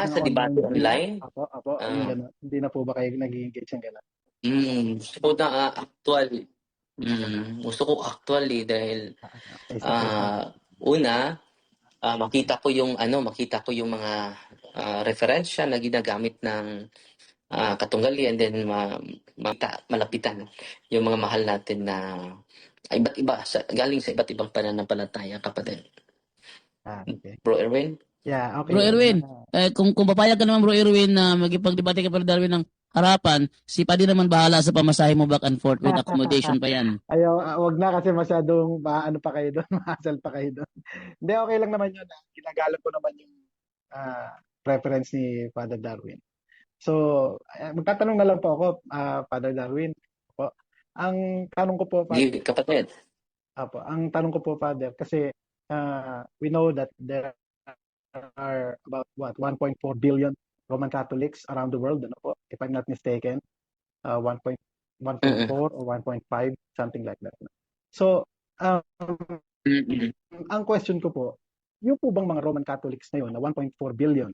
ng sa debate online view. online. Apo, yung gano'n. Hindi na po ba kayo nag-engage ng gano'n? Gusto ko na actual. Gusto ko actually dahil Face to face na. una, makita ko yung mga referensya na ginagamit ng katunggali, and then malapitan yung mga mahal natin na iba't iba galing sa iba't ibang pananampalataya, kapatid. Okay. Bro Erwin? Yeah, Bro okay. Erwin, kung papayag ka naman Bro Erwin na magipagdebate ka Brother Darwin ng harapan, si Paddy naman bahala sa pamasahe mo back and forth with accommodation pa yan. Ayaw, wag na kasi masyadong ano pa kayo doon, mahasal pa kayo doon. Hindi, okay lang naman yun. Ginagalang ko naman yung preference ni Father Darwin. So, magtatanong na lang po ako, Father Darwin. Po. Ang tanong ko po, Father, Kapatid. ang tanong ko po, Father, kasi we know that there are about 1.4 billion Roman Catholics around the world, ano po, if I'm not mistaken, 1.4 or 1.5, something like that. So, ang question ko po, yung po bang mga Roman Catholics na yun, na 1.4 billion,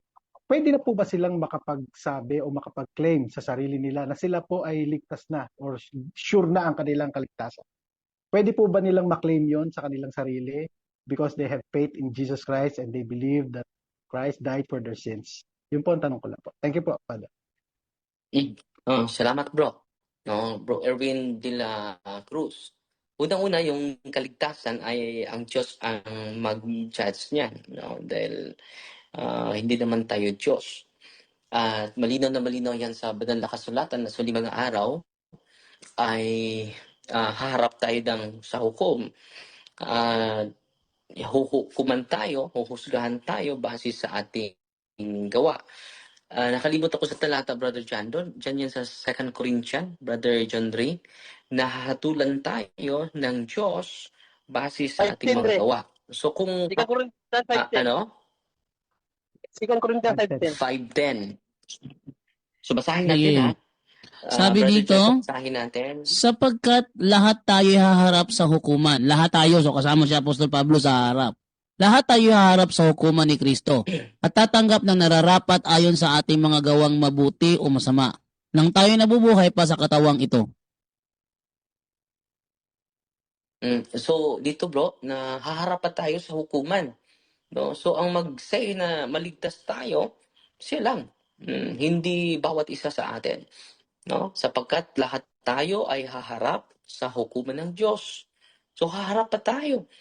pwede na po ba silang makapagsabi o makapag-claim sa sarili nila na sila po ay ligtas na or sure na ang kanilang kaligtasan? Pwede po ba nilang maklaim yon sa kanilang sarili because they have faith in Jesus Christ and they believe that Christ died for their sins? Yun po ang tanong ko lang po. Thank you po, Father. Salamat, bro. Bro Erwin de la Cruz. Unang-una, yung kaligtasan ay ang Diyos ang mag-judge niyan. Dahil hindi naman tayo Diyos. At malinaw na malinaw yan sa banal na kasulatan na sa 5 araw ay haharap tayo sa hukom. Huhukuman tayo, huhusgahan tayo base sa ating gawa. Nakalimutan ko sa talata, Brother John. Diyan yan sa 2 Corinthians, Brother John Ray, na hahatulan tayo ng Diyos base sa ating mga gawa. So kung 2 Corinthians 5:10. 2 Corinthians 5:10. 5:10. So basahin natin, ha? Sabi Brother dito, John, basahin natin. sapagkat lahat tayo haharap sa hukuman. Lahat tayo, so kasama si Apostol Pablo sa harap. Lahat tayo haharap sa hukuman ni Kristo at tatanggap ng nararapat ayon sa ating mga gawang mabuti o masama nang tayo nabubuhay pa sa katawang ito. So dito, bro, na haharap pa tayo sa hukuman. No? So ang mag-say na maligtas tayo, siya lang. Hindi bawat isa sa atin. No? Sapagkat lahat tayo ay haharap sa hukuman ng Diyos. So haharap pa tayo.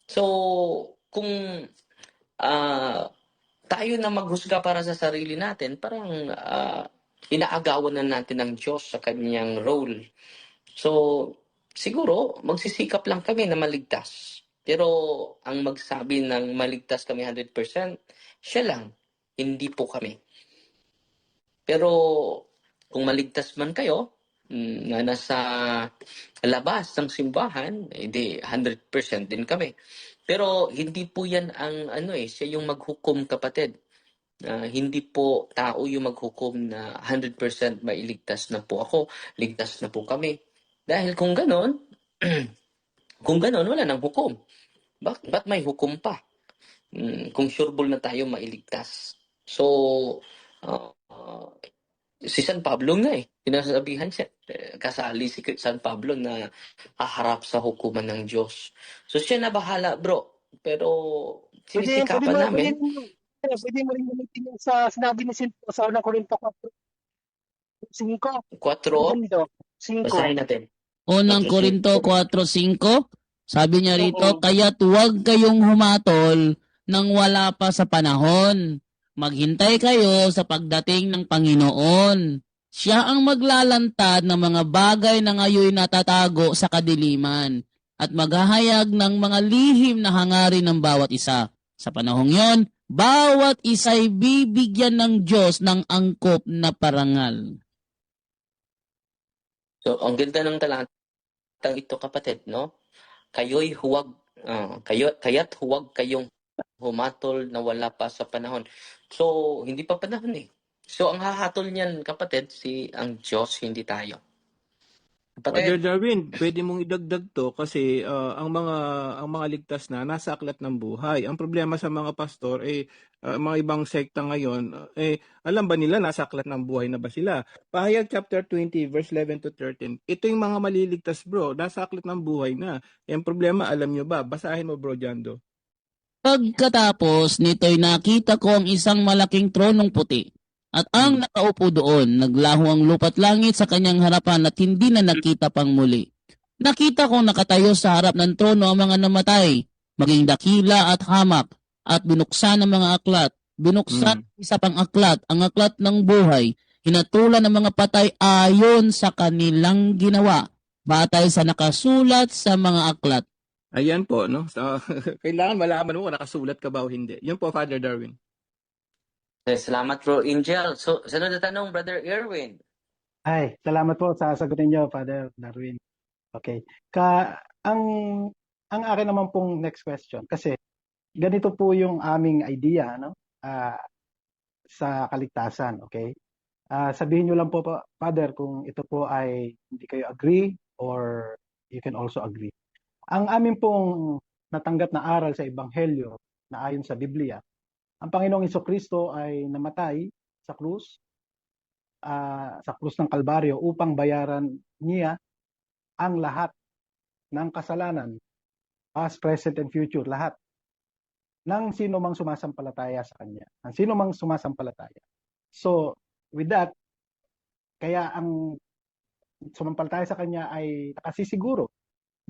So kung tayo na maghusga para sa sarili natin, parang inaagawan na natin ng Diyos sa kanyang role. So siguro magsisikap lang kami na maligtas. Pero ang magsabi ng maligtas kami 100%, siya lang, hindi po kami. Pero kung maligtas man kayo, na nasa labas ng simbahan, edi 100% din kami. Pero hindi po yan ang siya yung maghukom, kapatid. Hindi po tao yung maghukom na 100% mailigtas na po ako, ligtas na po kami. Dahil kung ganon, wala nang hukom. Ba't may hukom pa? Kung sureball na tayo mailigtas. So, si San Pablo nga pinasabihan siya, kasali si San Pablo na haharap sa hukuman ng Diyos. So siya na bahala, bro. Pero sinisikapan namin. Pwede mo rin gamitin yung sa sinabi ni Sin sa 1 Corinto 4:5. 4, basahin natin. Unang Korinto 4:5, sabi niya rito, kaya't huwag kayong humatol nang wala pa sa panahon. Maghintay kayo sa pagdating ng Panginoon. Siya ang maglalantad ng mga bagay na ngayon natatago sa kadiliman at maghahayag ng mga lihim na hangarin ng bawat isa. Sa panahong yon, bawat isa'y bibigyan ng Diyos ng angkop na parangal. So, ang ganda ng talatang ito, kapatid, no? Kaya't huwag kayong humatol na wala pa sa panahon. So, hindi pa panahon. So, ang hahatol niyan, kapatid, ang Diyos, hindi tayo. Father Kapatid, Darwin, pwede mong idagdag to kasi ang mga ligtas na nasa aklat ng buhay. Ang problema sa mga pastor mga ibang sekta ngayon alam ba nila nasa aklat ng buhay na ba sila? Pahayag chapter 20 verse 11 to 13. Ito yung mga maliligtas bro, nasa aklat ng buhay na. Yung problema alam nyo ba? Basahin mo bro Jando. Pagkatapos nito'y nakita ko ang isang malaking tronong puti. At ang nakaupo doon, naglaho ang lupa't langit sa kanyang harapan at hindi na nakita pang muli. Nakita kong nakatayo sa harap ng trono ang mga namatay, maging dakila at hamak, at binuksan ang mga aklat. Binuksan ang isa pang aklat, ang aklat ng buhay. Hinatulan ng mga patay ayon sa kanilang ginawa, batay sa nakasulat sa mga aklat. Ayan po, no? So, kailangan malaman mo kung nakasulat ka ba o hindi. Yun po, Father Darwin. salamat bro Angel. So, sunod na tanong, Brother Erwin. Ay, salamat po sa sagutin niyo, Father Darwin. Okay. Ang akin naman pong next question, kasi ganito po yung aming idea, no? Sa kaligtasan, okay? Sabihin niyo lang po, Father, kung ito po ay hindi kayo agree or you can also agree. Ang amin pong natanggap na aral sa Ebanghelyo na ayon sa Biblia, ang Panginoong Hesukristo ay namatay sa krus ng Kalbaryo upang bayaran niya ang lahat ng kasalanan, past, present, and future, lahat ng sino mang sumasampalataya sa Kanya, ng sino mang sumasampalataya. So, with that, kaya ang sumampalataya sa Kanya ay nakasisiguro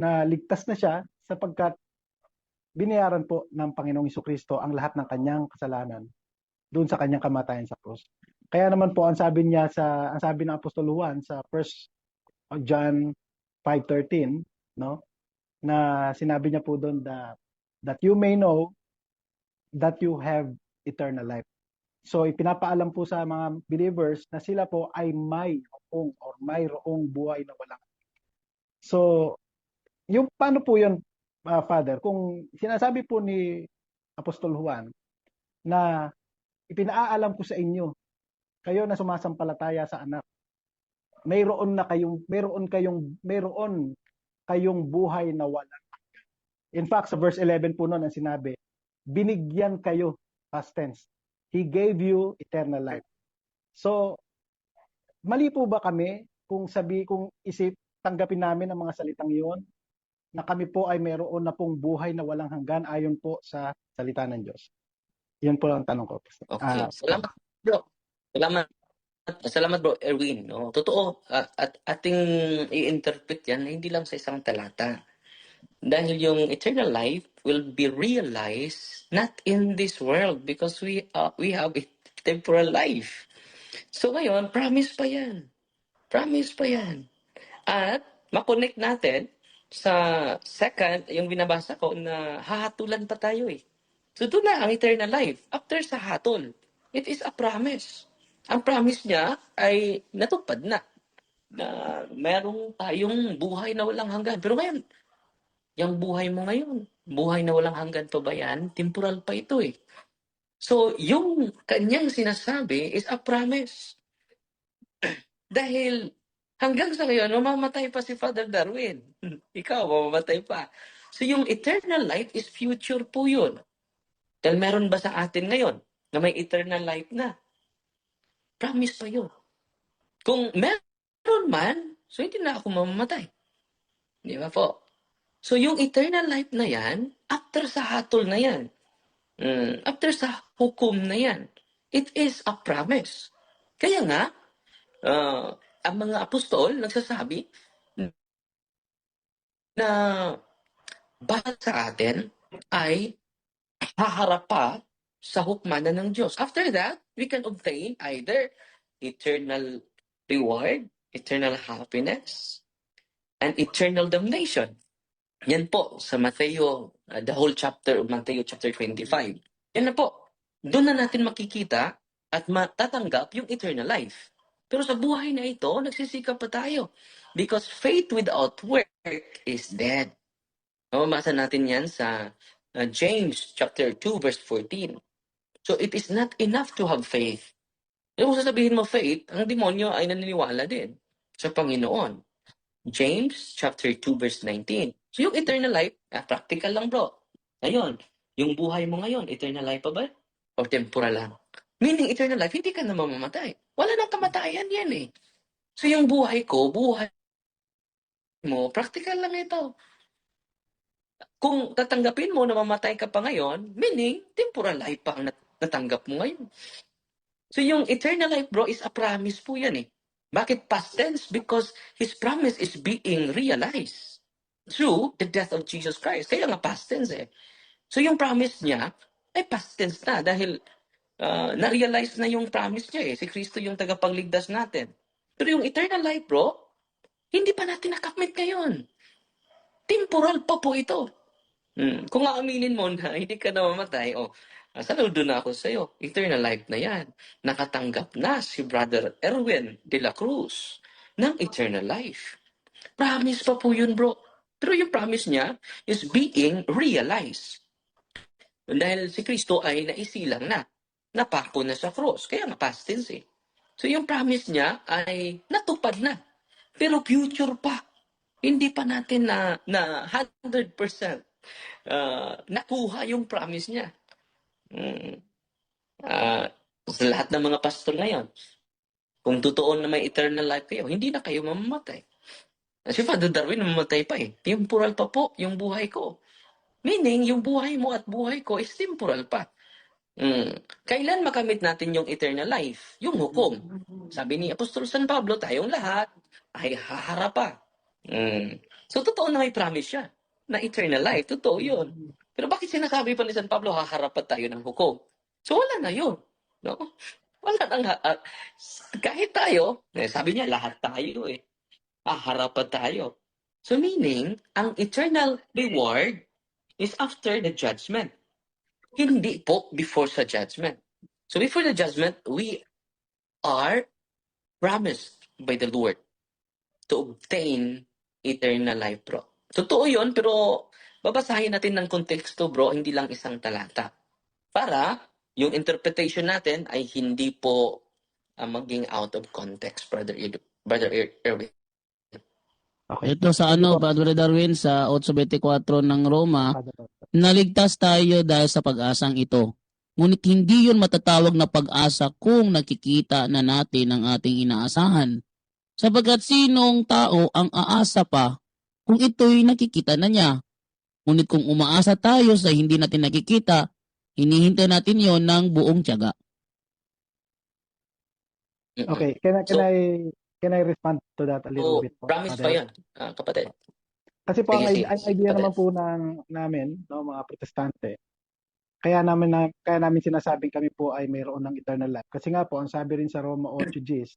na ligtas na siya sapagkat binayaran po ng Panginoong Hesukristo ang lahat ng kanyang kasalanan doon sa kanyang kamatayan sa krus. Kaya naman po ang sabi ng Apostol Juan sa 1 John 5:13, no? Na sinabi niya po doon that you may know that you have eternal life. So ipinapaalam po sa mga believers na sila po ay mayroong buhay na walang. So yung paano po yun, Father? Kung sinasabi po ni Apostol Juan na ipinaalam ko sa inyo, kayo na sumasampalataya sa anak, mayroon kayong buhay na walang. In fact, sa verse 11 po noon ang sinabi, binigyan kayo, past tense. He gave you eternal life. So, mali po ba kami kung tanggapin namin ang mga salitang iyon na kami po ay mayroon na pong buhay na walang hanggan ayon po sa salita ng Diyos? Yun po ang tanong ko. Okay. Salamat bro. Salamat bro Erwin. No? Totoo, at ating i-interpret yan na hindi lang sa isang talata. Dahil yung eternal life will be realized not in this world because we have a temporal life. So ngayon, promise pa yan. Promise pa yan. At makonect natin sa second, yung binabasa ko na hahatulan pa tayo eh. So ito na ang eternal life. After sa hatol, it is a promise. Ang promise niya ay natupad na merong tayong buhay na walang hanggan. Pero ngayon, yung buhay mo ngayon, buhay na walang hanggan to ba yan? Temporal pa ito eh. So, yung kanyang sinasabi is a promise. Dahil hanggang sa ngayon, mamamatay pa si Father Darwin. Ikaw, mamamatay pa. So, yung eternal life is future po yun. Dahil meron ba sa atin ngayon na may eternal life na? Promise pa yun. Kung meron man, so hindi na ako mamamatay. Di ba po? So, yung eternal life na yan, after sa hatol na yan, after sa hukom na yan, it is a promise. Kaya nga, ang mga apostol nagsasabi na bawat sa atin ay haharap pa sa hukmanan ng Diyos. After that, we can obtain either eternal reward, eternal happiness, and eternal damnation. Yan po sa Mateo, the whole chapter of Matthew chapter 25. Yan na po. Doon na natin makikita at matatanggap yung eternal life. Pero sa buhay na ito, nagsisikap pa tayo. Because faith without work is dead. Mamasa natin yan sa James chapter 2 verse 14. So it is not enough to have faith. Kung sasabihin mo faith, ang demonyo ay naniniwala din sa Panginoon. James chapter 2 verse 19. So yung eternal life, practical lang bro. Ngayon, yung buhay mo ngayon, eternal life pa ba? O temporal lang? Meaning eternal life, hindi ka na mamamatay. Wala nang kamatayan yan eh. So yung buhay ko, buhay mo, practical lang ito. Kung tatanggapin mo na mamatay ka pa ngayon, meaning temporal life pa ang natanggap mo ngayon. So yung eternal life bro is a promise po yan eh. Bakit past tense? Because His promise is being realized through the death of Jesus Christ. Kaya nga past tense eh. So yung promise niya ay past tense na dahil na-realize na yung promise niya eh. Si Kristo yung tagapagligtas natin. Pero yung eternal life bro, hindi pa natin nakamit ngayon. Temporal pa po ito. Kung aaminin mo na hindi ka na mamatay, saludo na ako sa'yo. Eternal life na yan. Nakatanggap na si Brother Erwin de la Cruz ng eternal life. Promise pa po yun, bro. Pero yung promise niya is being realized. Dahil si Kristo ay naisilang na. Napako na sa cross. Kaya nga past tense eh. So yung promise niya ay natupad na. Pero future pa. Hindi pa natin na 100% nakuha yung promise niya. Sa lahat ng mga pastor ngayon, kung totoo na may eternal life kayo, hindi na kayo mamamatay. Si Father Darwin, mamamatay pa eh. Temporal pa po yung buhay ko. Meaning, yung buhay mo at buhay ko is temporal pa. Kailan makamit natin yung eternal life? Yung hukom. Sabi ni Apostol San Pablo, tayong lahat ay haharap pa. So, totoo na may promise siya na eternal life. Totoo yun. Pero bakit sinasabi pa ni San Pablo, haharap pa tayo ng hukom? So, wala na yun. No? Wala nang, kahit tayo, sabi niya, lahat tayo eh. Haharap pa tayo. So, meaning, ang eternal reward is after the judgment. Hindi po before sa judgment. So, before the judgment, we are promised by the Lord to obtain eternal life, bro. Totoo yun, pero babasahin natin ng konteksto, bro, hindi lang isang talata. Para yung interpretation natin ay hindi po maging out of context, Brother Erwin. Okay. Ito sa Sige po, Brother Darwin, sa 8:24 ng Roma, Father. naligtas tayo dahil sa pag-asang ito. Ngunit hindi yun matatawag na pag-asa kung nakikita na natin ang ating inaasahan. Sapagkat sinong tao ang aasa pa kung ito'y nakikita na niya? Ngunit kung umaasa tayo sa hindi natin nakikita, hinihintay natin yon ng buong tiyaga. Okay, can I respond to that a little bit po, Promise pa Father? yan, kapatid. Kasi po ang Sige, idea naman kapatid. po namin, no, mga protestante, kaya namin sinasabing kami po ay mayroon ng eternal life. Kasi nga po, ang sabi rin sa Roma 8:10,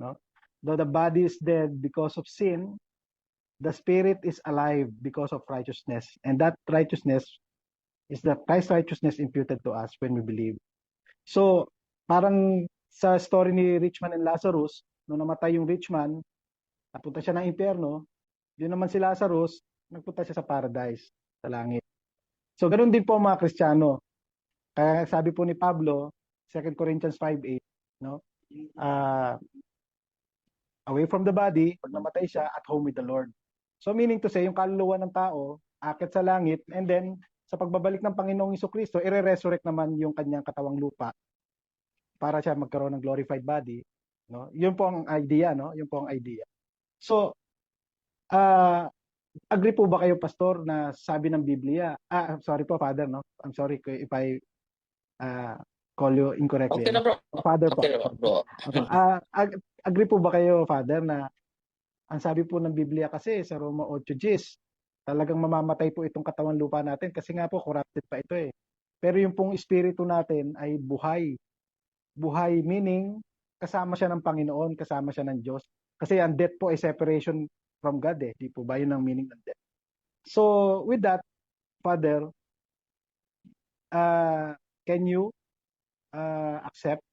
no? Though the body is dead because of sin, the spirit is alive because of righteousness. And that righteousness is the Christ's righteousness imputed to us when we believe. So, parang sa story ni Rich Man and Lazarus, nung namatay yung rich man, napunta siya ng impyerno, yun naman si Lazarus, nagpunta siya sa paradise, sa langit. So, ganoon din po mga Kristiyano. Kaya sabi po ni Pablo, 2 Corinthians 5:8, no? Away from the body, pag namatay siya, at home with the Lord. So meaning to say, yung kaluluwa ng tao, akit sa langit, and then sa pagbabalik ng Panginoong Jesucristo, ire-resurrect naman yung kanyang katawang lupa para siya magkaroon ng glorified body, no? Yun po ang idea, no? Yun po ang idea. So, agree po ba kayo, Pastor, na sabi ng Biblia, sorry po, Father, no? I'm sorry if I call you incorrectly. Okay na, bro. Father po. Okay na, bro. Agree po ba kayo, Father, na ang sabi po ng Biblia kasi sa Roma 8:10, talagang mamamatay po itong katawan lupa natin kasi nga po corrupted pa ito eh. Pero yung pong espiritu natin ay buhay. Buhay meaning kasama siya ng Panginoon, kasama siya ng Diyos. Kasi ang death po ay separation from God eh. Di po ba yun ang meaning ng death? So with that, Father, can you accept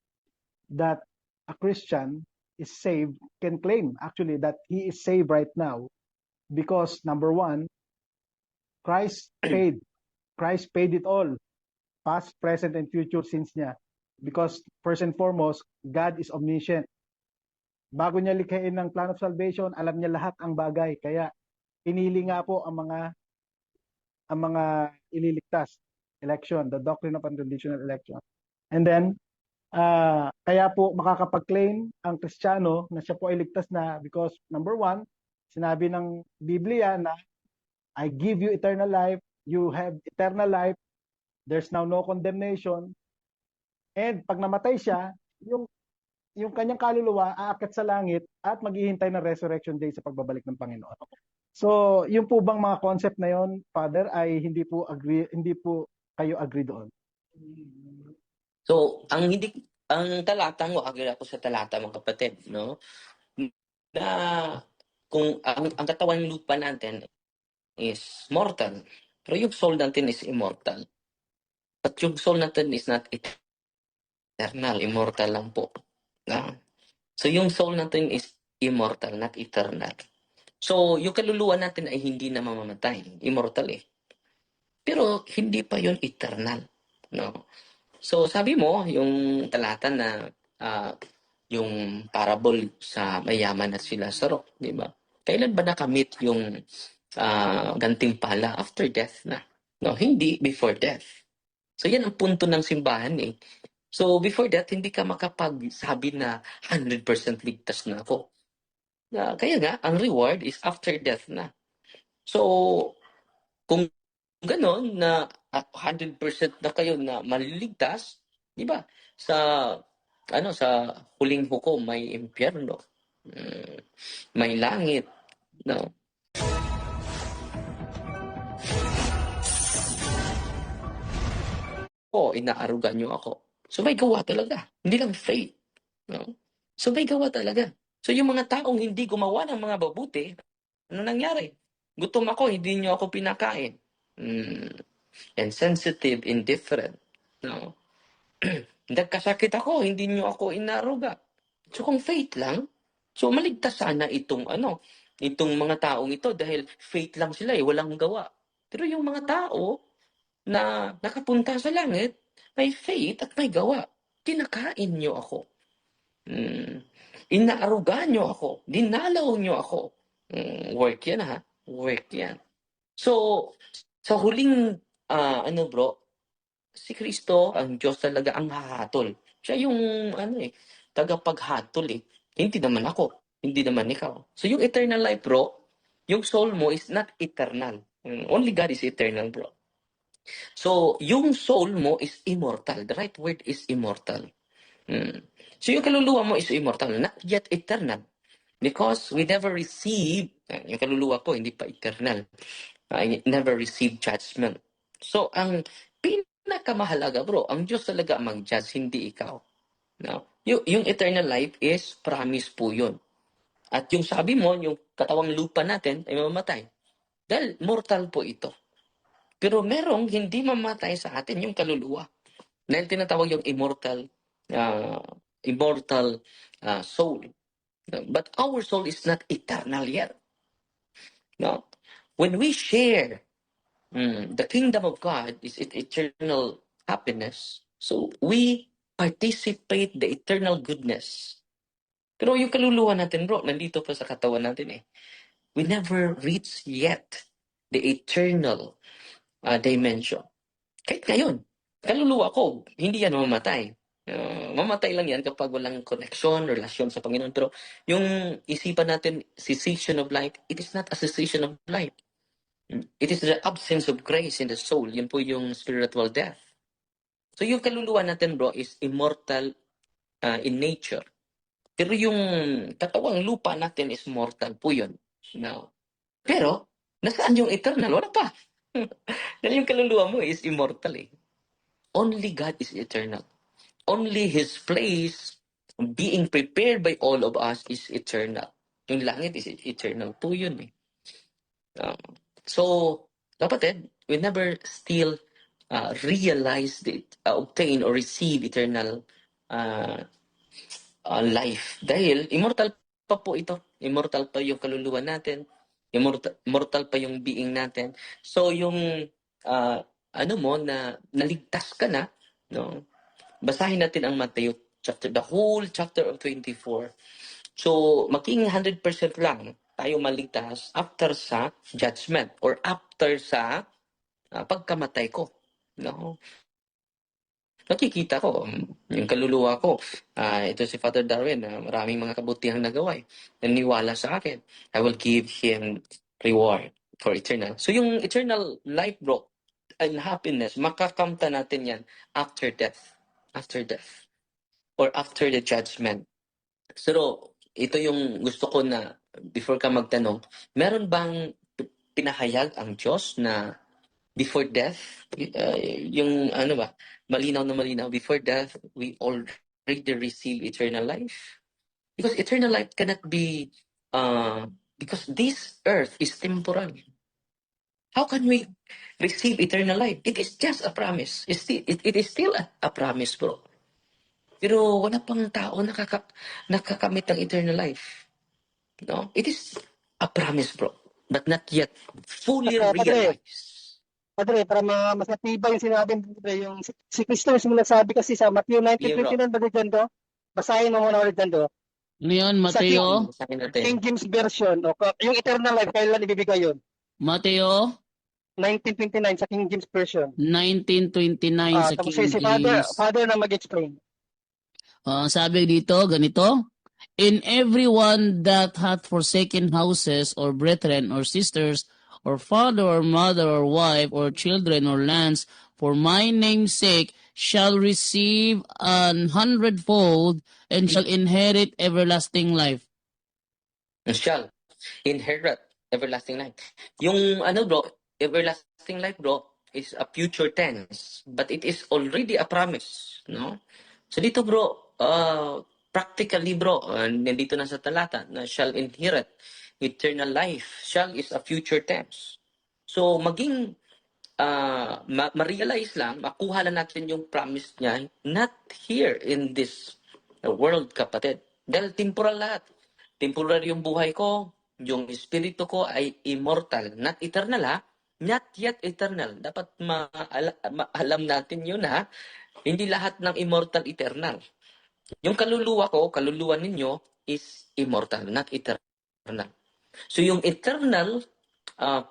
that a Christian is saved, can claim actually that he is saved right now because number one, Christ paid it all, past, present, and future sins niya. Because first and foremost, God is omniscient. Bago niya likhain ng plan of salvation, alam niya lahat ang bagay. Kaya pinili nga po ang mga ililigtas. Election, the doctrine of unconditional election. And then, kaya po makakapag-claim ang Kristiyano na siya po ay ligtas na because number one, sinabi ng Biblia na I give you eternal life, you have eternal life, there's now no condemnation. And pag namatay siya, yung kanyang kaluluwa aakyat sa langit at maghihintay ng resurrection day sa pagbabalik ng Panginoon. So, yung po bang mga concept na yon, Father, ay hindi po kayo agree doon? So, ang talata mo, agree ako sa talata mga kapatid, no? Na kung ang katawan ng lupa natin is mortal, pero yung soul natin is immortal. But yung soul natin is not eternal, immortal lang po. No? So, yung soul natin is immortal, not eternal. So, yung kaluluwa natin ay hindi na mamamatay. Immortal eh. Pero, hindi pa yun eternal. No? So, sabi mo, yung talata na yung parable sa mayaman at si Lazaro, di ba? Kailan ba nakamit yung gantimpala after death na? No, hindi before death. So, yan ang punto ng simbahan eh. So, before that, hindi ka makapagsabi na 100% ligtas na ako. Kaya nga, ang reward is after death na. So, kung gano'n na 100% na kayo na maliligtas, di ba? Sa huling hukom may impyerno, may langit, no? Inaarugan niyo ako. So may gawa talaga. Hindi lang faith. No? So may gawa talaga. So yung mga taong hindi gumawa ng mga mabuti, ano nangyari? Gutom ako, hindi niyo ako pinakain. Insensitive, indifferent. No? Nagkasakit ako, hindi niyo ako inaruga. So kung faith lang, so maligtas sana itong mga taong ito dahil faith lang sila walang gawa. Pero yung mga tao na nakapunta sa langit, may faith at may gawa. Kinakain niyo ako. Inaaruga niyo ako. Dinalaw niyo ako. Work yan ha. Work yan. So, sa huling, bro, si Kristo, ang Diyos talaga ang hahatol. Siya yung, tagapaghatol eh. Hindi naman ako. Hindi naman ikaw. So, yung eternal life, bro, yung soul mo is not eternal. Only God is eternal, bro. So, yung soul mo is immortal. The right word is immortal. So, yung kaluluwa mo is immortal, not yet eternal. Because we never receive, yung kaluluwa ko, hindi pa eternal. I never receive judgment. So, ang pinakamahalaga, bro, ang Diyos talaga mag-judge, hindi ikaw. No? Yung eternal life is promise po yun. At yung sabi mo, yung katawang lupa natin ay mamamatay. Dahil mortal po ito. Pero merong hindi mamatay sa atin yung kaluluwa. Dahil tinatawag yung immortal soul. But our soul is not eternal yet. No? When we share the kingdom of God is eternal happiness, so we participate the eternal goodness. Pero yung kaluluwa natin, bro, nandito pa sa katawan natin eh. We never reach yet the eternal dimension. Kahit ngayon, kaluluwa ko, hindi yan mamamatay. Mamatay lang yan kapag walang connection, relasyon sa Panginoon. Pero yung isipan natin, cessation of life, it is not a cessation of life. It is the absence of grace in the soul. Yun po yung spiritual death. So yung kaluluwa natin, bro, is immortal in nature. Pero yung katawang lupa natin is mortal po yun. No. Pero, nasaan yung eternal? Wala pa. Dahil yung kaluluwa mo is immortal eh. Only God is eternal. Only His place being prepared by all of us is eternal. Yung langit is eternal po yun eh. So, kapatid, we never still realize, obtain or receive eternal life. Dahil immortal pa po ito. Immortal pa yung kaluluwa natin. Immortal pa yung being natin. So, yung na naligtas ka na, no? Basahin natin ang Matthew chapter, the whole chapter of 24. So, maging 100% lang tayo maligtas after sa judgment or after sa pagkamatay ko. No? Nakikita ko, yung kaluluwa ko, ito si Father Darwin, maraming mga kabutihang nagawa. Naniwala sa akin. I will give him reward for eternal. So yung eternal life, bro, and happiness, makakamta natin yan after death. After death. Or after the judgment. So, ito yung gusto ko na, before ka magtanong, meron bang pinahayag ang Diyos na before death, yung ano ba, malinaw na malinaw, before death, we already receive eternal life. Because eternal life cannot be, because this earth is temporal. How can we receive eternal life? It is just a promise. It is still a promise, bro. Pero wala pang tao nakakamit ng eternal life. No? It is a promise, bro. But not yet fully Padre, realized. Padre, para mas matibay yung sinabi mo, Padre, yung si Kristo mismo nagsabi kasi sa Matthew Yeah, bro. 19:29, Padre Jando, basahin mo muna ulit Jando. Ano yun, Sa Mateo? Sabi natin. King James Version, o yung eternal life, kailan ibibigay yun? Mateo 19:29 sa King James Version. 19:29 sa Tapos King si James. Father na mag-explain. Sabi dito, ganito, in everyone that hath forsaken houses, or brethren, or sisters, or father, or mother, or wife, or children, or lands, for my name's sake, shall receive 100-fold, and shall inherit everlasting life. Shall inherit everlasting life. Yung ano bro, everlasting life bro, is a future tense, but it is already a promise, no? So dito bro, practically bro, nandito na sa talata na shall inherit eternal life. Shall is a future tense. So maging ma-realize lang, makuha lang natin yung promise niya, not here in this world, kapatid. Dahil temporal lahat. Temporary yung buhay ko, yung espiritu ko ay immortal, not eternal ha, not yet eternal. Dapat alam natin yun ha, hindi lahat ng immortal eternal. Yung kaluluwa ko, kaluluwa ninyo is immortal, not eternal. So yung eternal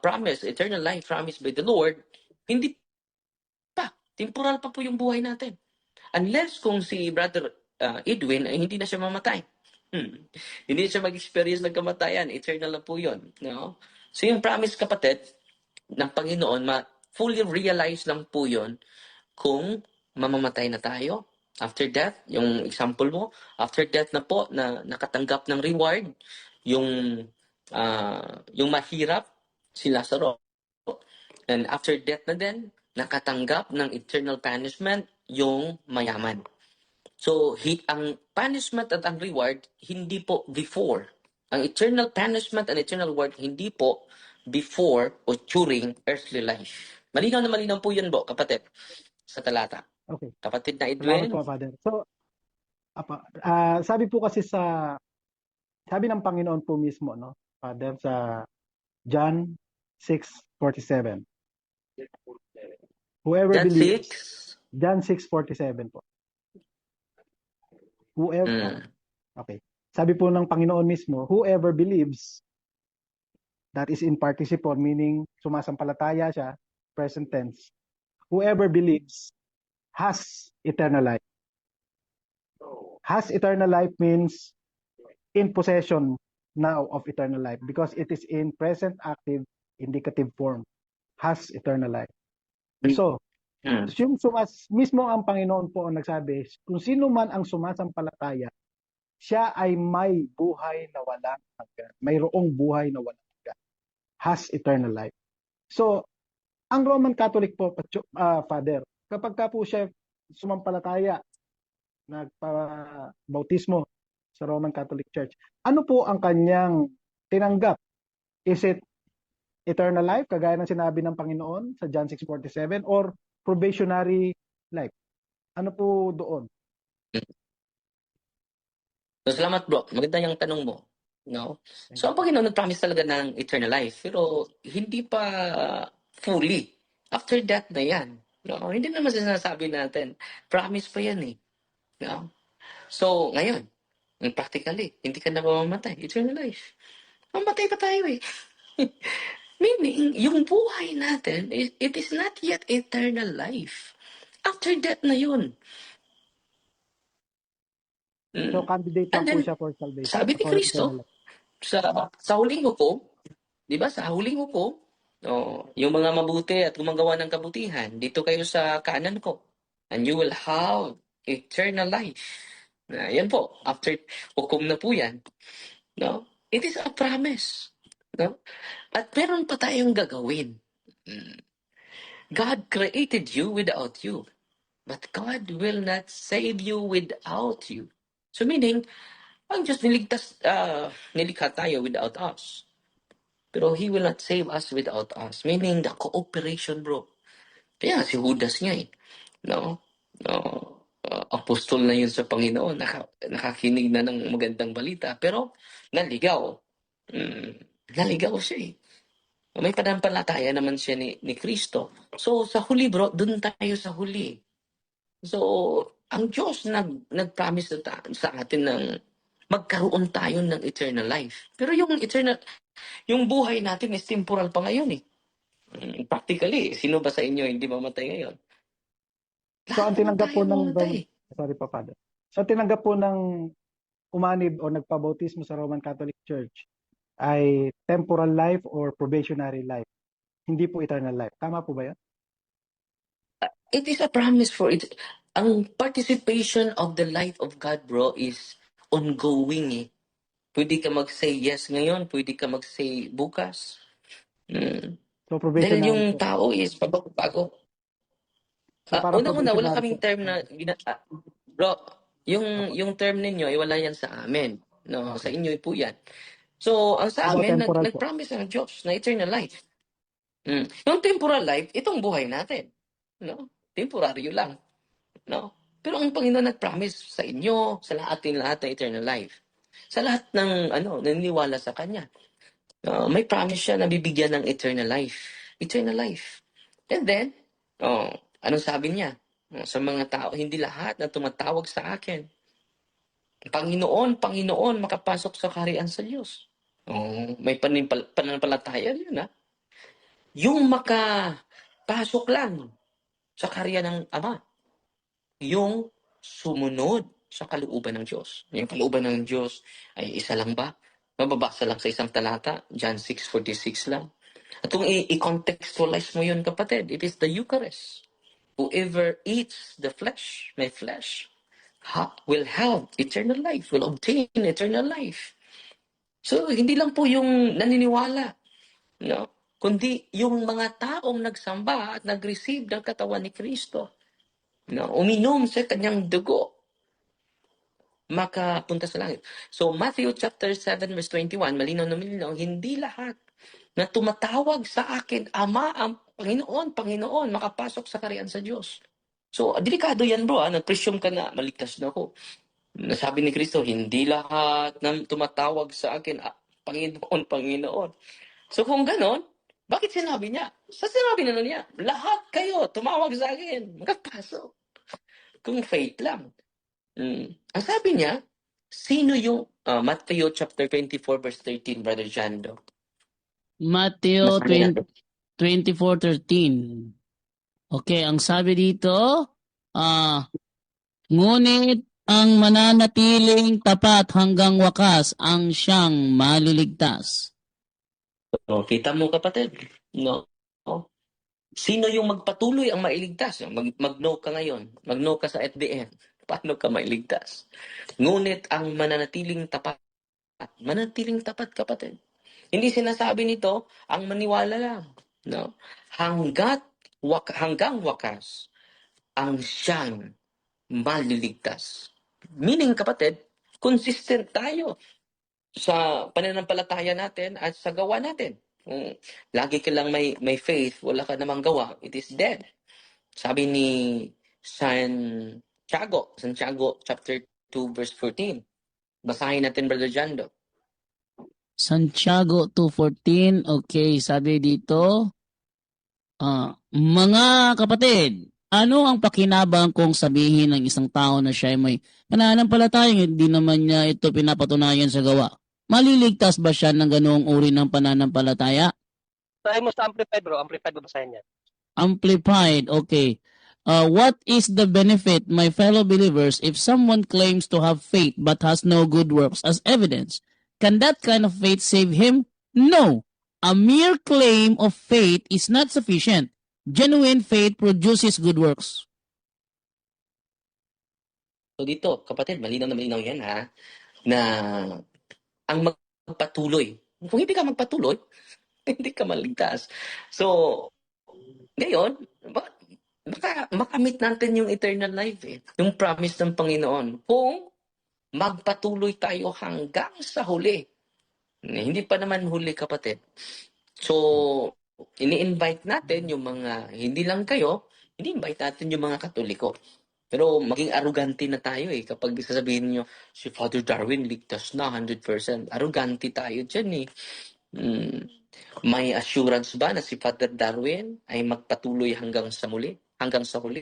promise, eternal life promised by the Lord, hindi pa. Temporal pa po yung buhay natin. Unless kung si Brother Edwin ay hindi na siya mamatay. Hindi siya mag-experience ng kamatayan. Eternal na po yun. No? So yung promise, kapatid, ng Panginoon, fully realize lang po yun kung mamamatay na tayo. After death, yung example mo, after death na po, na nakatanggap ng reward, yung mahirap, si Lazaro. And after death na din, nakatanggap ng eternal punishment, yung mayaman. So, ang punishment at ang reward, hindi po before. Ang eternal punishment and eternal reward, hindi po before o during earthly life. Malinaw na malinaw po yun, kapatid, sa talata. Okay. Kapatid na Salamat Edwin. po, Father. So, sabi po kasi sabi ng Panginoon po mismo, no, Father, sa John 6:47. Whoever John believes, 6. John 6:47 po. Whoever, okay. Sabi po ng Panginoon mismo, whoever believes, that is in participle, meaning sumasampalataya siya, present tense. Whoever believes has eternal life. Has eternal life means in possession now of eternal life because it is in present active indicative form. Has eternal life. So, yung mismo ang Panginoon po ang nagsabi, kung sino man ang sumasampalataya, siya ay may buhay na walang hanggan. Mayroong buhay na walang hanggan. Has eternal life. So, ang Roman Catholic po, Father, kapag ka po siya sumampalataya, nagpa-bautismo sa Roman Catholic Church, ano po ang kanyang tinanggap? Is it eternal life, kagaya ng sinabi ng Panginoon sa John 6:47, or probationary life? Ano po doon? So, salamat bro. Maganda yung tanong mo. No? So, ang Panginoon nag-promise talaga ng eternal life. Pero, hindi pa fully. After that na yan. No? Hindi naman sinasabi natin. Promise pa yan eh. No? So, ngayon, Practically, hindi ka na mamamatay. Eternal life. Mamatay pa tayo eh. Meaning, yung buhay natin, it is not yet eternal life. After death na yun. So Mm. candidate And lang po then, siya for salvation sabi ni for eternal Kristo, life. sa huling hukom, di ba, sa huling hukom, yung mga mabuti at gumagawa ng kabutihan, dito kayo sa kanan ko. And you will have eternal life. Yan po, after hukom na po yan. No? It is a promise. No? At meron pa tayong gagawin. Mm. God created you without you. But God will not save you without you. So meaning, ang Diyos nilikha tayo without us. Pero He will not save us without us. Meaning, the cooperation, bro. Kaya si Judas nga eh. No? No? Apostol na yun sa Panginoon. Nakakinig na ng magandang balita. Pero, naligaw. Naligaw siya eh. May panampalataya naman siya ni Kristo. So, sa huli bro, dun tayo sa huli. So, ang Diyos nag-promise sa atin ng magkaroon tayo ng eternal life. Pero yung buhay natin is temporal pa ngayon eh. Practically, sino ba sa inyo hindi mamatay ngayon? So Lahat ang naman tinanggap po tayo ng mamatay. sorry pa, Father. So ang tinanggap po ng umanib o nagpabautismo sa Roman Catholic Church ay temporal life or probationary life. Hindi po eternal life. Tama po ba yan? It is a promise for it. Ang participation of the life of God, bro, is ongoing eh. Pwede ka mag-say yes ngayon, pwede ka mag-say bukas. So Dahil probationary yung po. tao is bago. So parang Unang-una, wala probationary kaming po. term na, bro, Opo. yung term ninyo, ay wala yan sa amin. No, sa Okay. inyo po yan. So, ang How sa about amin, temporal po? nag-promise ang Diyos na eternal life. Yung temporal life, itong buhay natin. No? Temporaryo lang. No? Pero ang Panginoon nag-promise sa inyo, sa lahat ng eternal life. Sa lahat ng naniniwala sa Kanya. May promise siya na bibigyan ng eternal life. Eternal life. And then, anong sabi niya? Sa mga tao, hindi lahat na tumatawag sa akin. Panginoon, Panginoon, makapasok sa kaharian sa Diyos. May pananampalataya yun, ha? Yung makapasok lang sa kaharian ng Ama. Yung sumunod sa kalooban ng Diyos. Yung kalooban ng Diyos ay isa lang ba? Mababasa lang sa isang talata, John 6:46 lang. At kung i-contextualize mo yun, kapatid, it is the Eucharist. Whoever eats the flesh, my flesh, will have eternal life, will obtain eternal life. So, hindi lang po yung naniniwala, no? Kundi yung mga taong nagsamba at nag-receive ng katawan ni Kristo, no? Uminom sa kanyang dugo, makapunta sa langit. So, Matthew chapter 7 verse 21, malinaw na malinaw, hindi lahat na tumatawag sa akin, Ama, ang Panginoon, Panginoon, makapasok sa kaharian sa Diyos. So, delikado yan bro, nag-presume ka na, maligtas na ako. Nasabi ni Kristo, hindi lahat na tumatawag sa akin, Panginoon, Panginoon. So kung ganon, bakit sinabi niya? Sa sinabi na niya, lahat kayo tumawag sa akin, magpasok. Kung faith lang. Ang sabi niya, sino yung, Matthew chapter 24 verse 13, Brother Jando. Matthew Basahin natin. 24:13. Okay, ang sabi dito, ngunit ang mananatiling tapat hanggang wakas ang siyang maliligtas. So, kita mo kapatid, no? Sino yung magpatuloy ang mailigtas? Mag-no ka ngayon. Mag-no ka sa FDN. Paano ka mailigtas? Ngunit ang mananatiling tapat. Mananatiling tapat, kapatid. Hindi sinasabi nito ang maniwala lang. No? Hanggang wakas ang siyang maliligtas. Meaning, kapatid, consistent tayo sa pananampalataya natin at sa gawa natin. Kung lagi ka lang may faith, wala ka namang gawa, it is dead. Sabi ni Santiago chapter 2 verse 14. Basahin natin, Brother Jando. Santiago 2:14. Okay, sabi dito, mga kapatid, Ano ang pakinabang kung sabihin ng isang tao na siya ay may pananampalataya, hindi naman niya ito pinapatunayan sa gawa? Maliligtas ba siya ng ganoong uri ng pananampalataya? Try mo sa Amplified, bro. Amplified babasahin yan. Amplified, okay. What is the benefit, my fellow believers, if someone claims to have faith but has no good works as evidence? Can that kind of faith save him? No. A mere claim of faith is not sufficient. Genuine faith produces good works. So dito, kapatid, malinaw na malinaw yan ha, na ang magpatuloy. Kung hindi ka magpatuloy, hindi ka maligtas. So, ngayon, makamit natin yung eternal life yung promise ng Panginoon. Kung magpatuloy tayo hanggang sa huli. Hindi pa naman huli, kapatid. So, ini-invite natin yung mga, hindi lang kayo, ini-invite natin yung mga Katoliko. Pero maging arrogante na tayo kapag sasabihin nyo, si Father Darwin ligtas na 100%. Arrogante tayo dyan May assurance ba na si Father Darwin ay magpatuloy hanggang sa muli? Hanggang sa huli?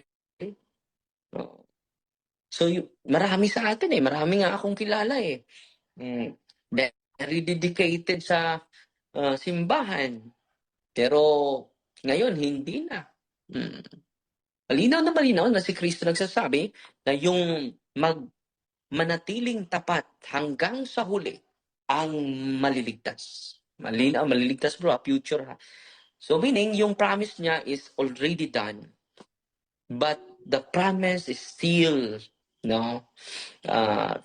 So, marami sa atin marami nga akong kilala very dedicated sa simbahan. Pero ngayon, hindi na. Malinaw na si Kristo nagsasabi na yung manatiling tapat hanggang sa huli ang maliligtas. Malinaw, maliligtas bro, future ha. So meaning, yung promise niya is already done. But the promise is still,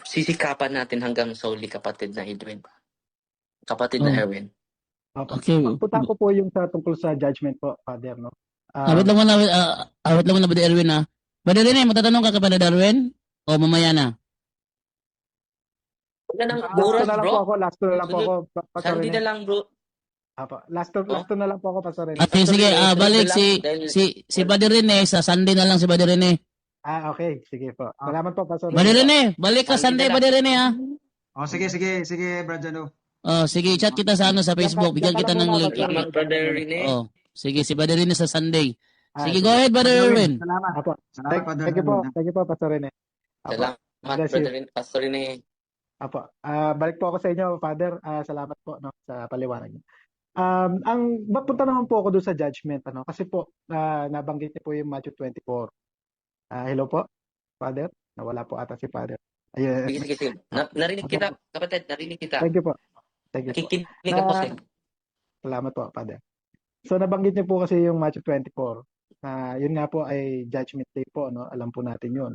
sisikapan natin hanggang sa huli, kapatid na Edwin. Kapatid na Erwin. Okay. Punta ko po yung tungkol sa judgment po, Father, no? Awit lang muna, Brother Erwin ha. Brother Rene, matatanong ka kay Darwin? O mamaya na? Wala nang oras, bro. Last na lang po ako, Pastor Sunday Rene. na lang, bro. Last na lang po ako, Pastor Rene. Okay, sige, balik si Brother Rene, sa Sunday na lang si Brother Rene. Okay, sige po. Salamat po, Pastor Rene. Brother Rene, balik ka Sunday, Brother Rene ha. Sige, Brad Jano. Sige, chat kita sa sa Facebook, bigyan kita ng link. Salamat, Brother Rene. Sige, si Brother Rene sa Sunday. Sige, go ahead, Brother Erwin. Salamat. Thank you po, Pastor Rene. Salamat, Brother Rene. Pastor Rene. Balik po ako sa inyo, Father. Salamat po sa paliwanag niyo. Ang mapunta naman po ako doon sa judgment, kasi po nabanggit niyo po yung Matthew 24. Hello po, Father. Nawala po ata si Father. Ayun. Sige. Narinig kita, kapatid. Narinig kita. Thank you po. Nakikinig ako sa inyo. Salamat po, Father. So nabanggit niyo po kasi yung Matthew 24. Yun nga po ay judgment day po, alam po natin yun.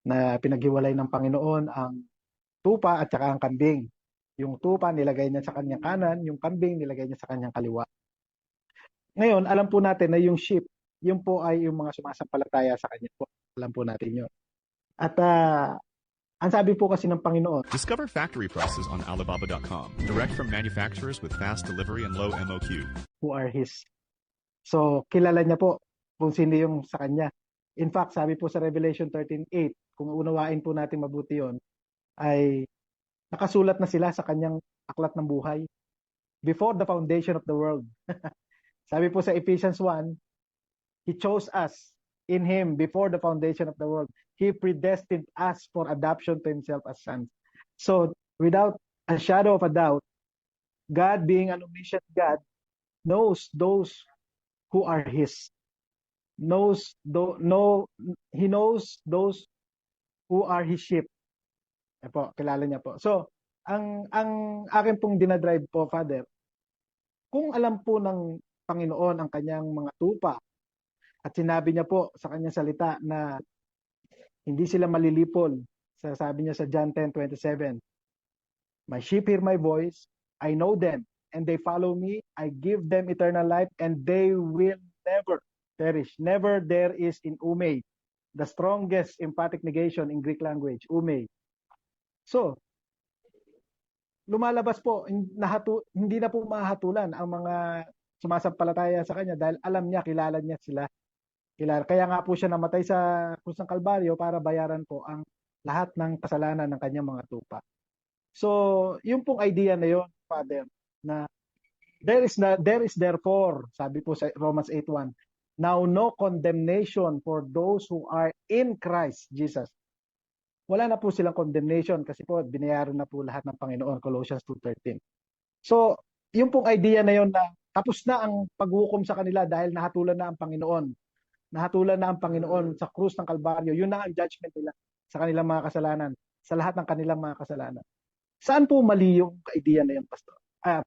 Na pinaghiwalay ng Panginoon ang tupa at saka ang kambing. Yung tupa nilagay niya sa kanyang kanan, yung kambing nilagay niya sa kanyang kaliwa. Ngayon, alam po natin na yung sheep, yun po ay yung mga sumasampalataya sa kanya po. Alam po natin yun. At ang sabi po kasi ng Panginoon, Discover factory prices on Alibaba.com. Direct from manufacturers with fast delivery and low MOQ. Who are His. So, kilala niya po kung sino yung sa kanya. In fact, sabi po sa Revelation 13:8, kung unawain po natin mabuti yon, ay nakasulat na sila sa kanyang aklat ng buhay. Before the foundation of the world. Sabi po sa Ephesians 1, He chose us in Him before the foundation of the world. He predestined us for adoption to Himself as sons. So, without a shadow of a doubt, God being an omniscient God, knows those who are His. He knows those who are His sheep. Kilala niya po. So, ang akin pong dinadrive po, Father, kung alam po ng Panginoon ang kanyang mga tupa, at sinabi niya po sa kanyang salita na hindi sila malilipol. Sabi niya sa John 10:27, My sheep hear my voice, I know them, and they follow me. I give them eternal life, and they will never perish. Never there is in ume, the strongest emphatic negation in Greek language, ume. So, lumalabas po, hindi na po mahatulan ang mga sumasampalataya sa kanya dahil alam niya, kilala niya sila. Kaya nga po siya namatay sa krus ng Kalbaryo para bayaran po ang lahat ng kasalanan ng kanyang mga tupa. So, yung pong idea na yon, Father, na there is therefore, sabi po sa Romans 8:1, Now no condemnation for those who are in Christ Jesus. Wala na po silang condemnation kasi po binayaran na po lahat ng Panginoon, Colossians 2:13. So, yung pong idea na yon na tapos na ang paghukom sa kanila dahil nahatulan na ang Panginoon. Nahatulan na ang Panginoon sa krus ng Kalbaryo. Yun na ang judgment nila sa kanilang mga kasalanan, sa lahat ng kanilang mga kasalanan. Saan po mali yung idea na yun, Pastor?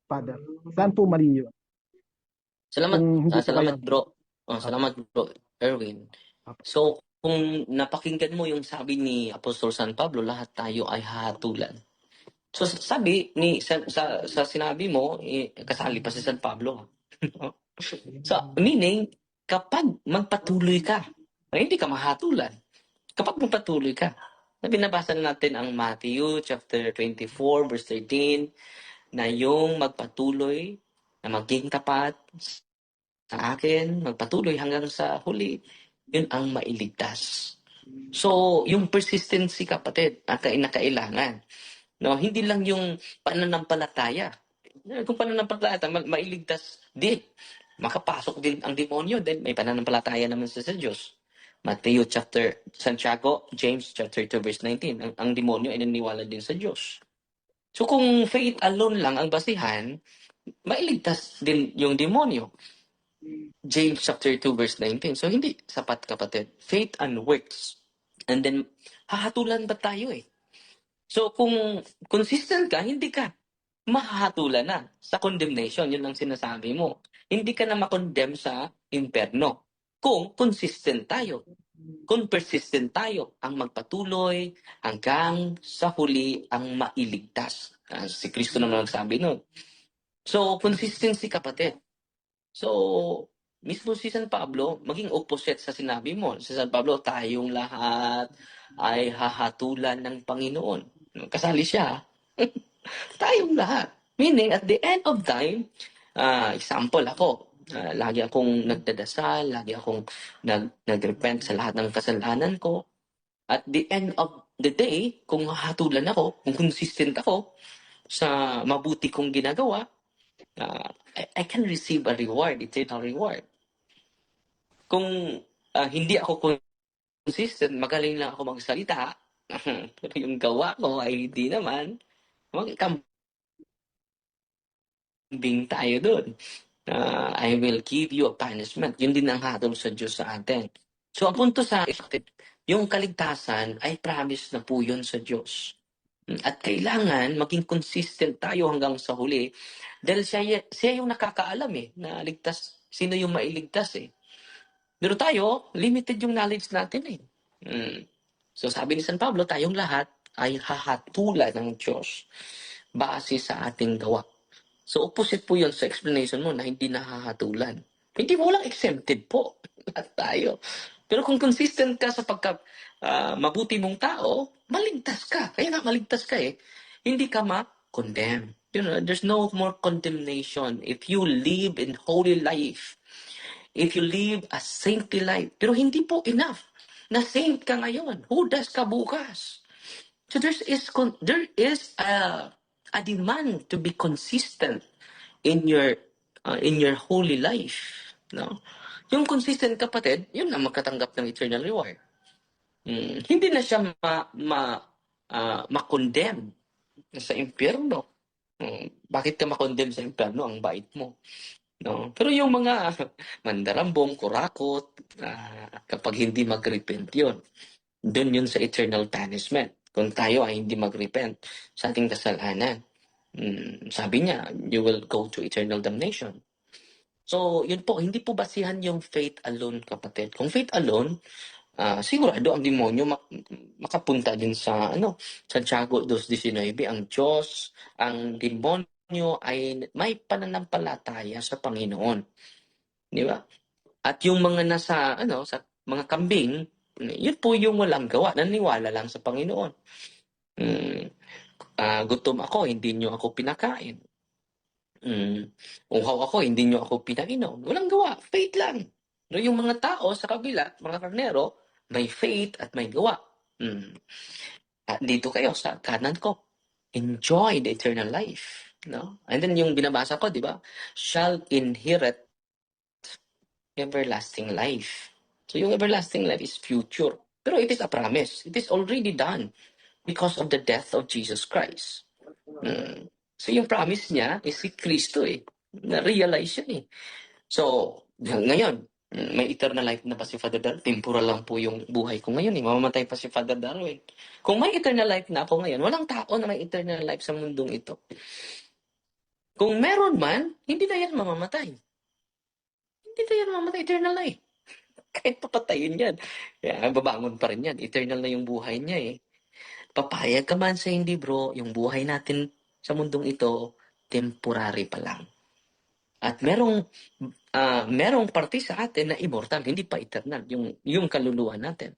Father. Saan po mali yun? Salamat, Kung hindi po salamat kayo- bro. Salamat bro, Erwin. Apo. So, kung napakinggan mo yung sabi ni Apostol San Pablo, lahat tayo ay hahatulan. So, sabi ni sa sinabi mo, kasali pa si San Pablo. So, meaning, kapag magpatuloy ka, hindi ka mahatulan. Kapag magpatuloy ka. Binabasa natin ang Matthew chapter 24 verse 13 na yung magpatuloy na maging tapat sa akin, magpatuloy hanggang sa huli, yun ang mailigtas. So, yung persistency, kapatid, na kailangan. No, hindi lang yung pananampalataya. Kung pananampalataya, mailigtas din. Makapasok din ang demonyo, then may pananampalataya naman sa Diyos. Matthew chapter, Santiago, James chapter 2 verse 19. Ang demonyo ay naniniwala din sa Diyos. So kung faith alone lang ang basihan, mailigtas din yung demonyo. James chapter 2 verse 19. So hindi sapat, kapatid. Faith and works. And then, hahatulan ba tayo eh? So kung consistent ka, hindi ka mahahatulan na sa condemnation. Yun ang sinasabi mo. Hindi ka na makondemn sa imperno. Kung consistent tayo. Kung persistent tayo, ang magpatuloy hanggang sa huli ang mailigtas. Si Kristo naman nagsabi nun. So, consistency, kapatid. So, mismo si San Pablo, maging opposite sa sinabi mo. Si San Pablo, tayong lahat ay hahatulan ng Panginoon. Kasali siya. Tayong lahat. Meaning, at the end of time, example ako, lagi akong nagdadasal, lagi akong nag-repent sa lahat ng kasalanan ko. At the end of the day, kung hatulan ako, kung consistent ako sa mabuti kong ginagawa, I can receive a reward, eternal reward. Kung hindi ako consistent, magaling lang ako magsalita, pero yung gawa ko ay hindi naman, magkambing tayo doon. I will give you a punishment. Yun din ang hatol sa Diyos sa atin. So, ang punto sa akin, yung kaligtasan ay promise na po yun sa Diyos. At kailangan maging consistent tayo hanggang sa huli dahil siya yung nakakaalam na ligtas, sino yung mailigtas Pero tayo, limited yung knowledge natin So sabi ni San Pablo, tayong lahat ay hahatulan ng Diyos base sa ating gawa. So opposite po yun sa explanation mo na hindi nahahatulan. Hindi mo lang exempted po. Lahat tayo. Pero kung consistent ka sa mabuti mong tao, maligtas ka. Kaya nga maligtas ka Hindi ka ma-condemn. There's no more condemnation if you live in holy life. If you live a saintly life. Pero hindi po enough na saint ka ngayon. Hudas ka bukas. So there is a demand to be consistent in your holy life. No? Yung consistent, kapatid, yun na magkatanggap ng eternal reward. Hindi na siya ma-condemn sa impyerno. Bakit ka ma-condemn sa impyerno? Ang bait mo. No? Pero yung mga mandarambong, kurakot, kapag hindi mag-repent yun, doon yun sa eternal punishment. Kung tayo ay hindi mag-repent sa ating kasalanan, sabi niya, you will go to eternal damnation. So, yun po, hindi po basihan yung faith alone, kapatid. Kung faith alone, sigurado ang demonyo makapunta din sa Santiago 2:19, ang Diyos, ang demonyo ay may pananampalataya sa Panginoon. Di ba? At yung mga nasa sa mga kambing, yun po yung walang gawa, naniwala lang sa Panginoon. Gutom ako, hindi nyo ako pinakain. Uhaw ako, hindi nyo ako pinainom. Walang gawa, faith lang. No, yung mga tao sa kabila, mga karnero, may faith at may gawa. At dito kayo sa kanan ko. Enjoy the eternal life. No? And then yung binabasa ko, di ba? Shall inherit everlasting life. So yung everlasting life is future. Pero it is a promise. It is already done because of the death of Jesus Christ. So yung promise niya is si Kristo eh. Na-realize yun eh. So, ngayon, may eternal life na ba si Father Darwin? Temporal lang po yung buhay ko ngayon eh. Mamamatay pa si Father Darwin. Kung may eternal life na ako ngayon, walang tao na may eternal life sa mundong ito. Kung meron man, hindi na yan mamamatay. Hindi na yan mamamatay, eternal life. Kahit papatayin yan. Kaya babangon pa rin yan. Eternal na yung buhay niya eh. Papayag ka man sa hindi bro, yung buhay natin sa mundong ito, temporary pa lang. At merong parte sa atin na immortal, hindi pa eternal, yung kaluluwa natin.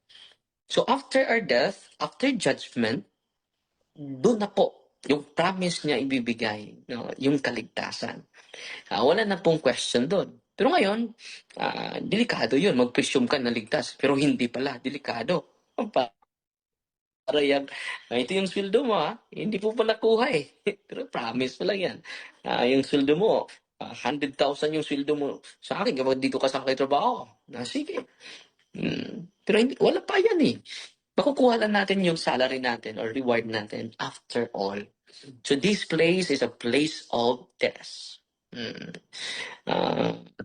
So after our death, after judgment, doon na po yung promise niya ibibigay, no, yung kaligtasan. Wala na pong question doon. Pero ngayon, delikado yun. Mag-presume ka na ligtas. Pero hindi pala. Delikado. Para yan, ito yung sweldo mo hindi po pa nakuha eh. Pero promise mo lang yan. Yung sweldo mo, 100,000 yung sweldo mo sa akin kapag dito ka sa akin trabaho. Sige. Pero hindi, wala pa yan eh. Makukuha lang natin yung salary natin or reward natin after all. So this place is a place of test.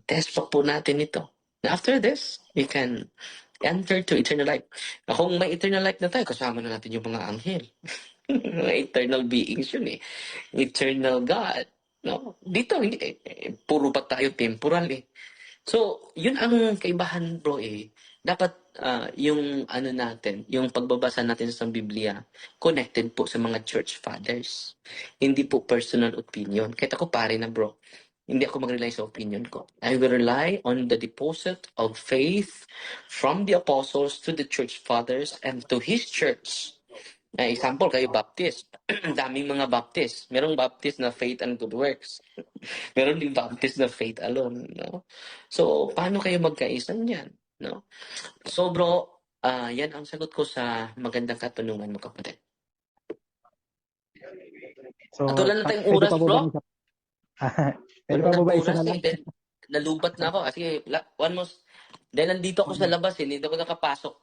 Test pa po natin ito. After this, we can enter to eternal life. Kung may eternal life na tayo, kasama na natin yung mga anghel. Mga eternal beings yun eh. Eternal God. No? Dito, hindi, puro pa tayo temporal eh. So, yun ang kaibahan bro eh. Dapat yung ano natin, yung pagbabasa natin sa Biblia, connected po sa mga church fathers. Hindi po personal opinion. Kahit ako pare na bro, hindi ako mag-rely sa opinion ko. I will rely on the deposit of faith from the apostles to the church fathers and to his church. Example, kayo Baptist. Daming mga Baptist. Merong Baptist na faith and good works. Meron din Baptist na faith alone. No? So, paano kayo magkaisa niyan? No? So bro, yan ang sagot ko sa magandang katanungan mo kapatid. So, At wala na tayong pwede oras pa po bro. bang isa? Pwede Wala pa po na ba isa oras na lang? eh. Nalubat na ako kasi dahil nandito ako sa labas hindi ako nakapasok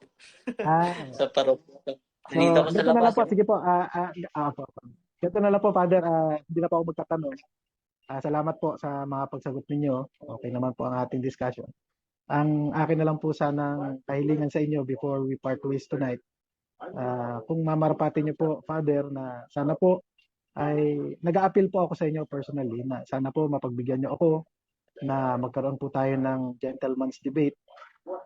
sa parokya. Nandito ako So, sa ganito na labas. lang po. Sige po. Ganito na lang po, Father. Hindi na po ako magtatanong. Salamat po sa mga pagsagot ninyo. Okay naman po ang ating discussion. Ang akin na lang po sanang kahilingan sa inyo before we part ways tonight. Kung mamarapatin niyo po, Father, na sana po ay nag-a-appeal po ako sa inyo personally na sana po mapagbigyan niyo ako na magkaroon po tayo ng gentleman's debate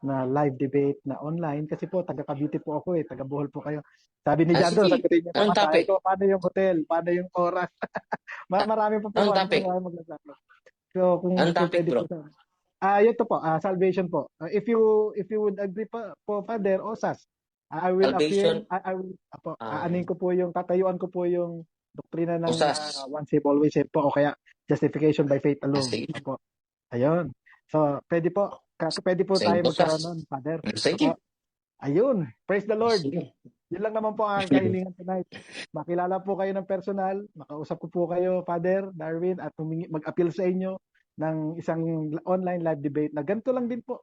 na live debate na online kasi po taga Cavite po ako taga Bohol po kayo. Sabi ni Jando, Sige. sagutin niyo Anong naman topic? ko, paano yung hotel, paano yung oras. Marami po Anong topic? magsasabi. So kung Anong topic pwede bro? po yun to po, salvation po. If you would agree po, Father Osas, I will Salvation. appeal, I will aanin ko po yung tatayuan ko po yung doktrina ng Usas. once saved always saved po o kaya justification by faith alone. Sige. Opo. Ayun. So, pwede po tayo magkaroon nun, Father. Sige. Opo. Ayun. Praise the Lord. Sige. Yun lang naman po ang kahilingan tonight. Makilala po kayo ng personal, makausap ko po kayo, Father Darwin, at mag-appeal sa inyo ng isang online live debate na ganito lang din po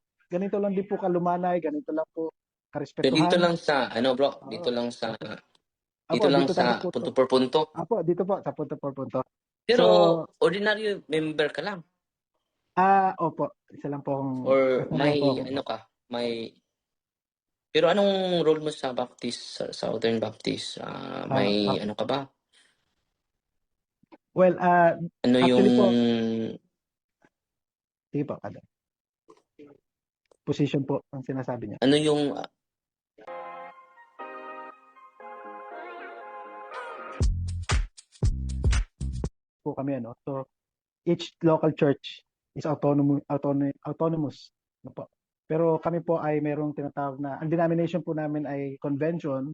kalumanay, ganito lang po So, karespetuhan. dito lang sa bro, dito lang sa punto per punto. Apo, dito po sa punto per punto. Pero So, ordinary member ka lang opo, isa lang po akong or may po. pero anong role mo sa Baptist, sa Southern Baptist? May ano ka ba? Well, Ano actually yung po, sige po, Father. Position po ang sinasabi niya. ano yung Po kami So each local church is autonomous. No po. Pero kami po ay mayroong tinatawag na ang denomination po namin ay convention,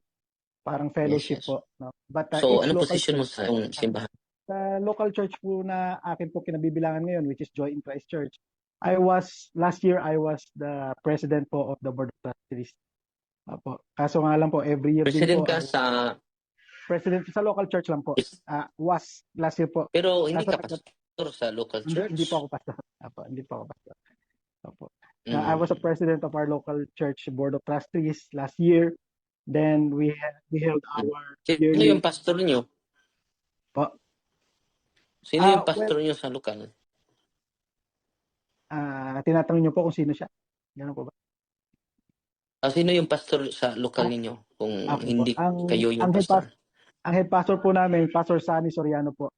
parang fellowship yes. po, no. But So, each anong local position mo church, sa yung simbahan? sa local church po na akin po kinabibilangan ngayon, which is Joy in Christ Church, last year I was the president po of the board of trustees. Opo. Kaso nga lang po every year din President po ka sa president sa local church lang po. Was last year po. pero hindi Kaso ka pastor sa local church. Hindi po ako pastor. Opo, hindi po ako pastor. Opo. I was a president of our local church board of trustees last year. Then we held our Sino yearly. yung pastor niyo? Po, Sino yung well, pastor niyo sa lokal? tinatanong niyo po kung sino siya. Ganun po ba? Sino yung pastor sa lokal Ah, ninyo? Kung Ako po. hindi kayo yung pastor. Ang head pastor po namin, Pastor Sunny Soriano po.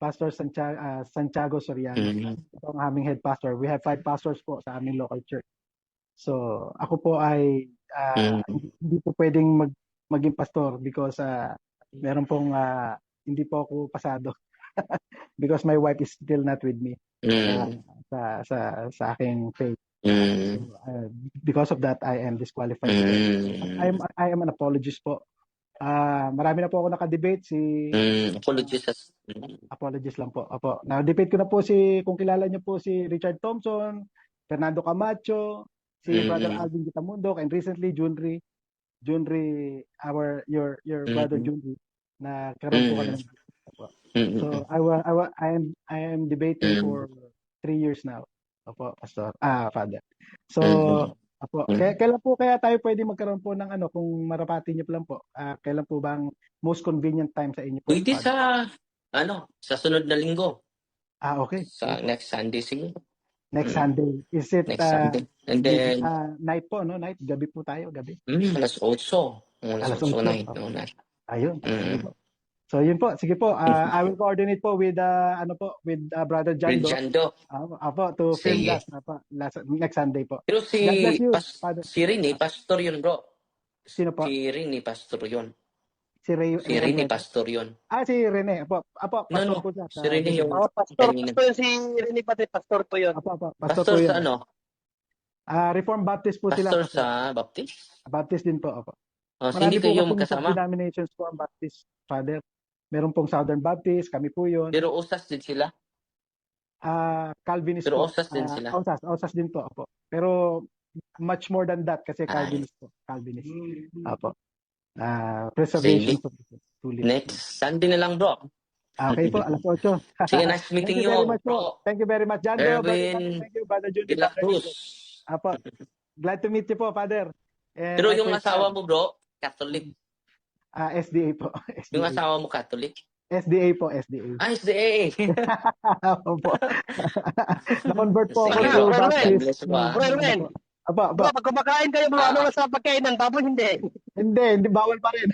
Pastor Santiago Soriano. Ito ang aming head pastor. We have 5 pastors po sa aming local church. So, ako po ay hindi po pwedeng maging pastor because meron pong hindi po ako pasado. Because my wife is still not with me sa aking faith. So, because of that, I am disqualified. I am an apologist po. Marami na po ako nakadebate apologies lang po. Apo. Na-debate ko na po kung kilala niyo po si Richard Thompson, Fernando Camacho, si Brother Alvin Gitamundo, and recently Junri, your brother Junri, na karoon po kami ng apo. So I am debating for 3 years now. Apo, Pastor. Father. So, apo, kailan po kaya tayo pwede magkaroon po ng kung marapati niyo lang po, kailan po ba ang most convenient time sa inyo po? Pwede sa sunod na linggo. Okay. Sa next Sunday siguro. Next Sunday. Is it Next Sunday. And then night po, no? Night, gabi po tayo, gabi. alas 8. Alas 8 night. Ayun. Sige po. So yun po, sige po. I will coordinate po with Brother Jando. Apo, to film that next Sunday po. Pero God bless you, Father. si Rini, pastor yun, bro. Sino po? Si Rini, pastor yun. Si Rini, pastor yun. Si Rene. Apo, pastor po siya. Si Rini yung pastor si Rene pati pastor po yun. Apo, pastor po yun. sa Reformed Baptist po sila. Pastor sa Baptist? Baptist din po, apo. Hindi kayo magkasama? Denominations po ang Baptist, Father. Meron pong Southern Baptist, kami po yun. Pero usas din sila? Calvinist pero po. usas din sila? Usas din po, apo. Pero much more than that kasi Calvinist po. Calvinist. Apo. Preservation po. Next Sunday na lang, bro. Okay po, alas 8. Sige, nice meeting you. Thank you very much, Jando. Erwin Thank you, Brother Judy. de la Cruz. Apo. Glad to meet you po, Father. And pero yung asawa mo, bro, Catholic. SDA po. SDA. Yung asawa mo Catholic? SDA po, SDA. SDA. Opo. Na-convert po ako to Baptist. Erwin. Aba. Pag kumakain kayo, ano sa pagkainan, tapos hindi. Hindi, bawal pa rin.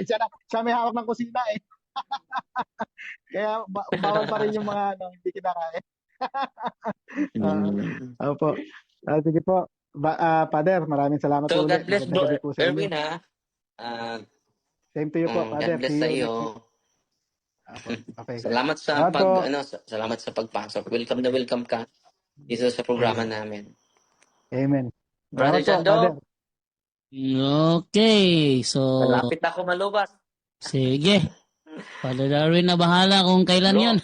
Siya may hawak ng kusina eh. Kaya bawal pa rin yung mga hindi kinakain. Opo. Sige po. Father, maraming salamat po. So, God bless, bro. Erwin, ha? Same to you po, Father. God bless sa iyo. Okay. Salamat sa pagpasok. Welcome ka dito sa programa namin. Amen. Brother Jando. Okay. So, malapit ako malubas. Sige. Father Darwin na bahala kung kailan yan.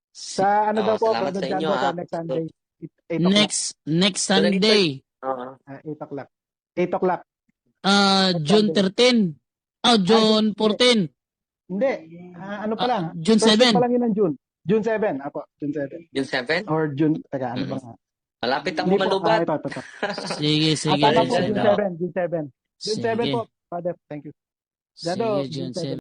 Sa daw po, salamat Brother sa inyo, Jando, next Sunday. 8 Next Sunday. 8 o'clock. 8 o'clock. June 13. June 14. Hindi. Ano pa lang? June 7. Pa lang yun ng June. June 7. Apo, June 7. June 7? Or June, ano ba nga? Malapit ako malubat. Ito. Sige. June 7. June 7 po, Father. Thank you. Sige, June 7.